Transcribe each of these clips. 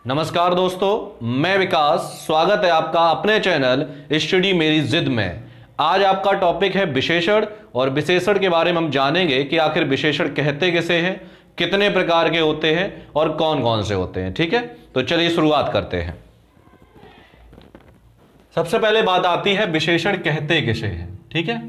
नमस्कार दोस्तों, मैं विकास। स्वागत है आपका अपने चैनल स्टडी मेरी जिद में। आज आपका टॉपिक है विशेषण, और विशेषण के बारे में हम जानेंगे कि आखिर विशेषण कहते किसे हैं, कितने प्रकार के होते हैं और कौन कौन से होते हैं। ठीक है, तो चलिए शुरुआत करते हैं। सबसे पहले बात आती है विशेषण कहते किसे हैं। ठीक है,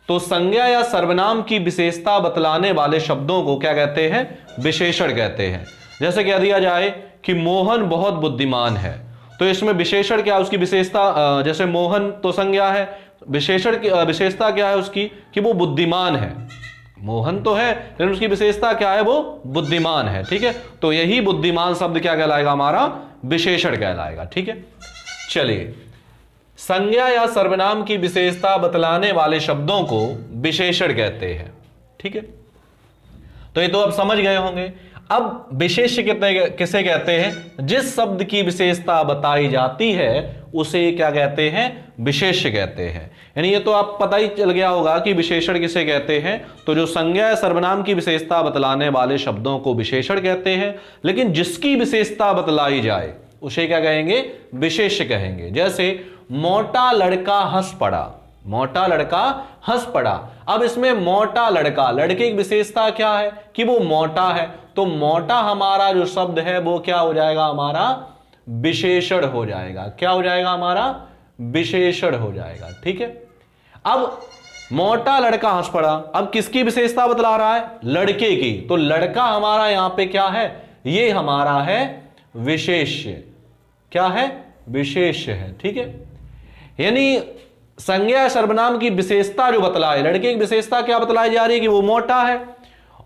तो संज्ञा या सर्वनाम की विशेषता बतलाने वाले शब्दों को क्या कहते हैं? विशेषण कहते हैं। जैसे कह दिया जाए कि मोहन बहुत बुद्धिमान है, तो इसमें विशेषण क्या है? उसकी विशेषता, जैसे मोहन तो संज्ञा है, विशेषण की विशेषता क्या है उसकी? कि वो बुद्धिमान है। मोहन तो है लेकिन उसकी विशेषता क्या है? वो बुद्धिमान है। ठीक है, तो यही बुद्धिमान शब्द क्या कहलाएगा? हमारा विशेषण कहलाएगा। ठीक है, चलिए, संज्ञा या सर्वनाम की विशेषता बतलाने वाले शब्दों को विशेषण कहते हैं। ठीक है, तो ये तो अब समझ गए होंगे। अब विशेष्य किसे कहते हैं? जिस शब्द की विशेषता बताई जाती है उसे क्या कहते हैं? विशेष्य कहते हैं। यानी ये तो आप पता ही चल गया होगा कि विशेषण किसे कहते हैं। तो जो संज्ञा या सर्वनाम की विशेषता बतलाने वाले शब्दों को विशेषण कहते हैं, लेकिन जिसकी विशेषता बतलाई जाए उसे क्या कहेंगे? विशेष्य कहेंगे। जैसे मोटा लड़का हंस पड़ा, मोटा लड़का हंस पड़ा। अब इसमें मोटा लड़का, लड़के की विशेषता क्या है? कि वो मोटा है। तो मोटा हमारा जो शब्द है वो क्या हो जाएगा? हमारा विशेषण हो जाएगा। क्या हो जाएगा? हमारा विशेषण हो जाएगा। ठीक है, अब मोटा लड़का हंस पड़ा, अब किसकी विशेषता बतला रहा है? लड़के की। तो लड़का हमारा यहां पे क्या है? ये हमारा है विशेष्य। क्या है? विशेष्य है। ठीक है, यानी संज्ञा सर्वनाम की विशेषता जो बतलाए, लड़के की विशेषता क्या बतलाई जा रही है? कि वो मोटा है।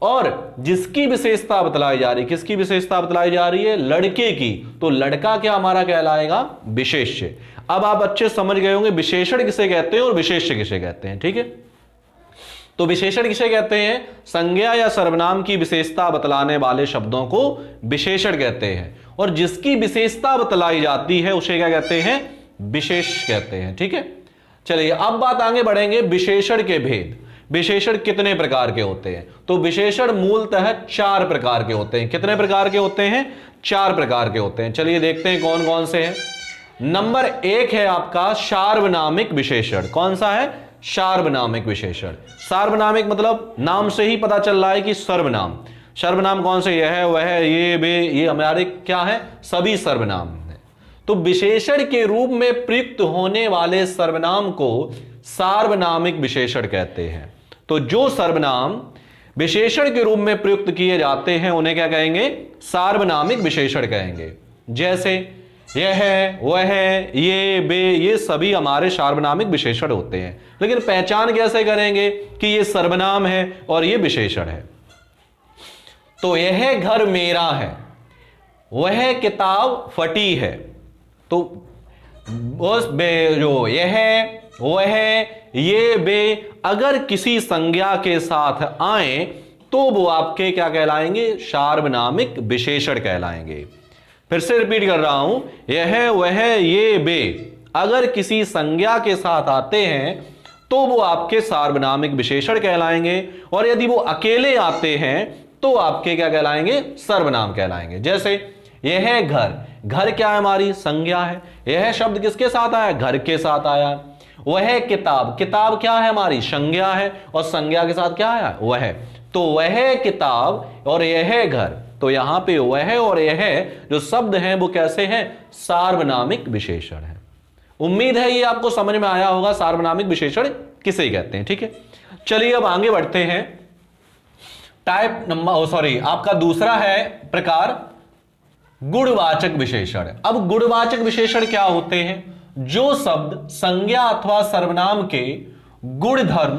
और जिसकी विशेषता बतलाई जा रही है, किसकी विशेषता बतलाई जा रही है? लड़के की। तो लड़का क्या हमारा कहलाएगा? विशेष्य। अब आप अच्छे समझ गए होंगे विशेषण किसे कहते हैं और विशेष्य किसे कहते हैं। ठीक है, तो विशेषण किसे कहते हैं? संज्ञा या सर्वनाम की विशेषता बतलाने वाले शब्दों को विशेषण कहते हैं, और जिसकी विशेषता बतलाई जाती है उसे क्या कहते हैं? विशेष कहते हैं। ठीक है, चलिए अब बात आगे बढ़ेंगे विशेषण के भेद। विशेषण कितने प्रकार के होते हैं? तो विशेषण मूलतः 4 प्रकार के होते हैं। कितने प्रकार के होते हैं? 4 प्रकार के होते हैं। चलिए देखते हैं कौन कौन से हैं। नंबर 1 है आपका सार्वनामिक विशेषण। कौन सा है? सार्वनामिक विशेषण। सार्वनामिक मतलब नाम से ही पता चल रहा है कि सर्वनाम। सर्वनाम कौन से? यह, वह, ये, वे, ये हमारे क्या है? सभी सर्वनाम है। तो विशेषण के रूप में प्रयुक्त होने वाले सर्वनाम को सार्वनामिक विशेषण कहते हैं। तो जो सर्वनाम विशेषण के रूप में प्रयुक्त किए जाते हैं उन्हें क्या कहेंगे? सार्वनामिक विशेषण कहेंगे। जैसे यह, वह, ये, वे, ये सभी हमारे सार्वनामिक विशेषण होते हैं। लेकिन पहचान कैसे करेंगे कि ये सर्वनाम है और ये विशेषण है? तो यह घर मेरा है, वह किताब फटी है। तो जो यह, वह, ये, वे अगर किसी संज्ञा के साथ आए तो वो आपके क्या कहलाएंगे? सार्वनामिक विशेषण कहलाएंगे। फिर से रिपीट कर रहा हूं, यह, वह, ये, वे अगर किसी संज्ञा के साथ आते हैं तो वो आपके सार्वनामिक विशेषण कहलाएंगे, और यदि वो अकेले आते हैं तो आपके क्या कहलाएंगे? सर्वनाम कहलाएंगे। जैसे यह घर, घर क्या है? हमारी संज्ञा है। यह शब्द किसके साथ आया? घर के साथ आया। वह किताब, किताब क्या है? हमारी संज्ञा है, और संज्ञा के साथ क्या आया? वह। तो वह किताब और यह घर, तो यहां पे वह और यह जो शब्द हैं वो कैसे हैं? सार्वनामिक विशेषण है। उम्मीद है ये आपको समझ में आया होगा सार्वनामिक विशेषण किसे कहते हैं। ठीक है, चलिए अब आगे बढ़ते हैं। टाइप नंबर आपका दूसरा है प्रकार गुणवाचक विशेषण। अब गुणवाचक विशेषण क्या होते हैं? जो शब्द संज्ञा अथवा सर्वनाम के गुण, धर्म,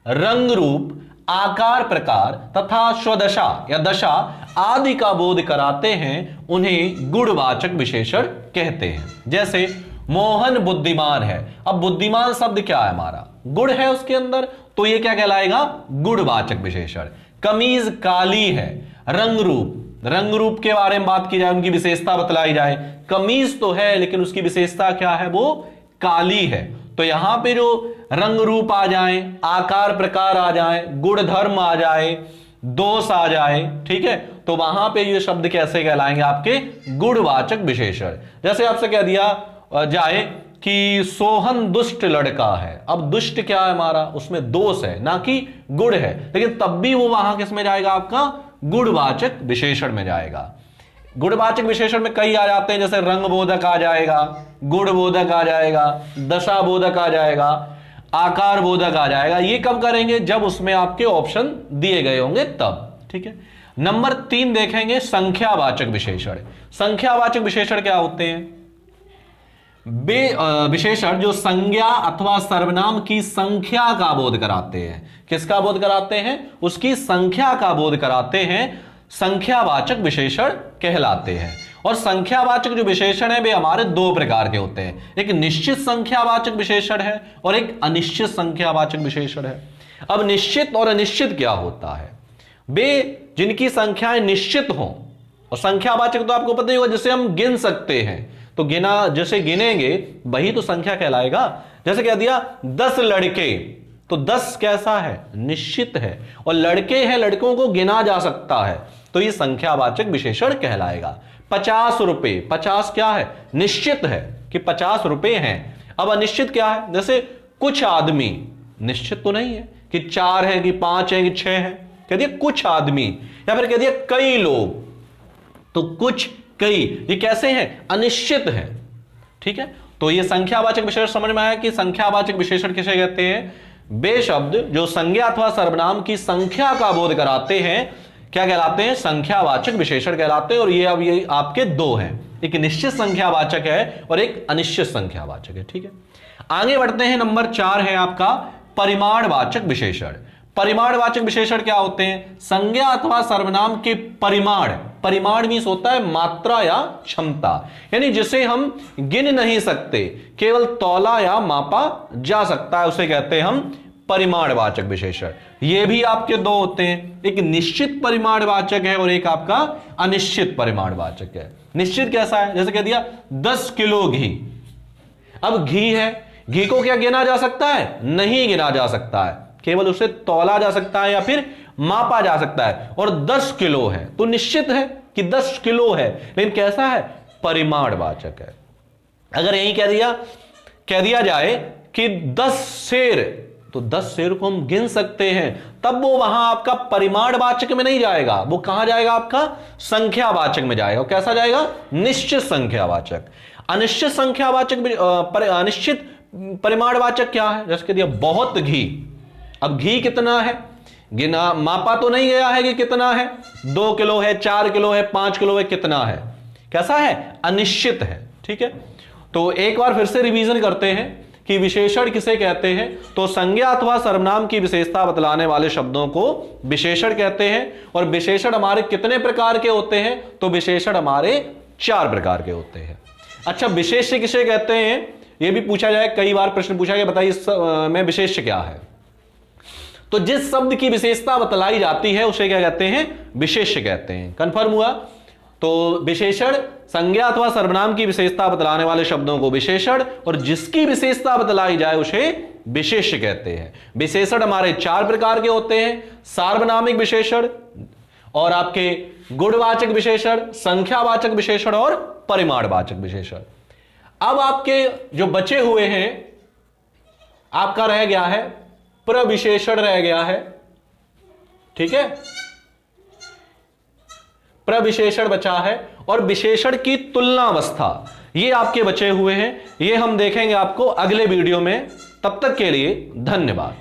रंग, रूप, आकार, प्रकार तथा स्वदशा या दशा आदि का बोध कराते हैं उन्हें गुणवाचक विशेषण कहते हैं। जैसे मोहन बुद्धिमान है। अब बुद्धिमान शब्द क्या है? हमारा गुण है उसके अंदर, तो ये क्या कहलाएगा? गुणवाचक विशेषण। कमीज काली है। रंग रूप, रंग रूप के बारे में बात की जाए, उनकी विशेषता बतलाई जाए, कमीज तो है लेकिन उसकी विशेषता क्या है? वो काली है। तो यहां पे जो रंग रूप आ जाए, आकार प्रकार आ जाए, गुण धर्म आ जाए, दोष आ जाए, ठीक है, तो वहां पे ये शब्द कैसे कहलाएंगे? आपके गुणवाचक विशेषण। जैसे आपसे कह दिया जाए कि सोहन दुष्ट लड़का है। अब दुष्ट क्या है हमारा? उसमें दोष है ना कि गुण है, लेकिन तब भी वो वहां किस में जाएगा? आपका गुणवाचक विशेषण में जाएगा। गुणवाचक विशेषण में कई आ जाते हैं, जैसे रंग बोधक आ जाएगा, गुण बोधक आ जाएगा, दशा बोधक आ जाएगा, आकार बोधक आ जाएगा। ये कब करेंगे? जब उसमें आपके ऑप्शन दिए गए होंगे तब, ठीक है। नंबर 3 देखेंगे संख्यावाचक विशेषण। संख्यावाचक विशेषण क्या होते हैं? विशेषण जो संज्ञा अथवा सर्वनाम की संख्या का बोध कराते हैं। किसका बोध कराते हैं? उसकी संख्या का बोध कराते हैं, संख्यावाचक विशेषण कहलाते हैं। और संख्यावाचक जो विशेषण है वे हमारे 2 प्रकार के होते हैं, एक निश्चित संख्यावाचक विशेषण है और एक अनिश्चित संख्यावाचक विशेषण है। अब निश्चित और अनिश्चित क्या होता है? वे जिनकी संख्याएं निश्चित हों, और संख्यावाचक तो आपको पता ही होगा, जिसे हम गिन सकते हैं, तो गिना जैसे गिनेंगे वही तो संख्या कहलाएगा। जैसे कह दिया 10 लड़के, तो 10 कैसा है? निश्चित है, और लड़के हैं, लड़कों को गिना जा सकता है, तो ये संख्यावाचक विशेषण कहलाएगा। 50 रुपए, 50 क्या है? निश्चित है कि 50 रुपए हैं। अब अनिश्चित क्या है? जैसे कुछ आदमी, निश्चित तो नहीं है कि 4 है कि 5 है कि 6 है, कह दिया कुछ आदमी, या फिर कह दिया कई लोग, तो कुछ कई, ये कैसे हैं? अनिश्चित है, ठीक है। तो ये संख्यावाचक विशेषण समझ में आया कि संख्यावाचक विशेषण किसे कहते हैं? वे शब्द जो संज्ञा अथवा सर्वनाम की संख्या का बोध कराते हैं, क्या कहलाते हैं? संख्यावाचक विशेषण कहलाते हैं। और ये अब ये आपके 2 हैं, एक निश्चित संख्यावाचक है और एक अनिश्चित संख्यावाचक है, ठीक है। आगे बढ़ते हैं, नंबर 4 है आपका परिमाणवाचक विशेषण। परिमाणवाचक विशेषण क्या होते हैं? संज्ञा अथवा सर्वनाम के परिमाण, परिमाण मींस होता है मात्रा या क्षमता, यानी जिसे हम गिन नहीं सकते, केवल तौला या मापा जा सकता है, उसे कहते हैं हम परिमाणवाचक विशेषण। ये भी आपके 2 होते हैं, एक निश्चित परिमाणवाचक है और एक आपका अनिश्चित परिमाणवाचक है। निश्चित कैसा है? जैसे कह दिया 10 किलो घी। अब घी है, घी को क्या गिना जा सकता है? नहीं गिना जा सकता है, केवल उसे तौला जा सकता है या फिर मापा जा सकता है। और 10 किलो है तो निश्चित है कि 10 किलो है, लेकिन कैसा है? परिमाणवाचक है। अगर यही कह दिया जाए कि 10 शेर, तो 10 शेर को हम गिन सकते हैं, तब वो वहां आपका परिमाणवाचक में नहीं जाएगा, वो कहां जाएगा? आपका संख्यावाचक में जाएगा। कैसा जाएगा? निश्चित संख्यावाचक। अनिश्चित संख्यावाचक, अनिश्चित परिमाणवाचक क्या है? जैसे कह दिया बहुत घी। अब घी कितना है? गिना मापा तो नहीं गया है कि कितना है, 2 किलो है, 4 किलो है, 5 किलो है, कितना है? कैसा है? अनिश्चित है, ठीक है। तो एक बार फिर से रिवीजन करते हैं कि विशेषण किसे कहते हैं। तो संज्ञा अथवा सर्वनाम की विशेषता बतलाने वाले शब्दों को विशेषण कहते हैं। और विशेषण हमारे कितने प्रकार के होते हैं? तो विशेषण हमारे 4 प्रकार के होते हैं। अच्छा, विशेष्य किसे कहते हैं? यह भी पूछा जाए, कई बार प्रश्न पूछा गया, बताइए इस में विशेष्य क्या है? तो जिस शब्द की विशेषता बतलाई जाती है उसे क्या कहते हैं? विशेष्य कहते हैं। कंफर्म हुआ? तो विशेषण संज्ञा अथवा सर्वनाम की विशेषता बतलाने वाले शब्दों को विशेषण, और जिसकी विशेषता बतलाई जाए उसे विशेष्य कहते हैं। विशेषण हमारे 4 प्रकार के होते हैं, सार्वनामिक विशेषण, और आपके गुणवाचक विशेषण, संख्यावाचक विशेषण और परिमाणवाचक विशेषण। अब आपके जो बचे हुए हैं, आपका रह गया है प्रविशेषण, रह गया है, ठीक है। प्रविशेषण बचा है और विशेषण की तुलनावस्था, ये आपके बचे हुए हैं। ये हम देखेंगे आपको अगले वीडियो में। तब तक के लिए धन्यवाद।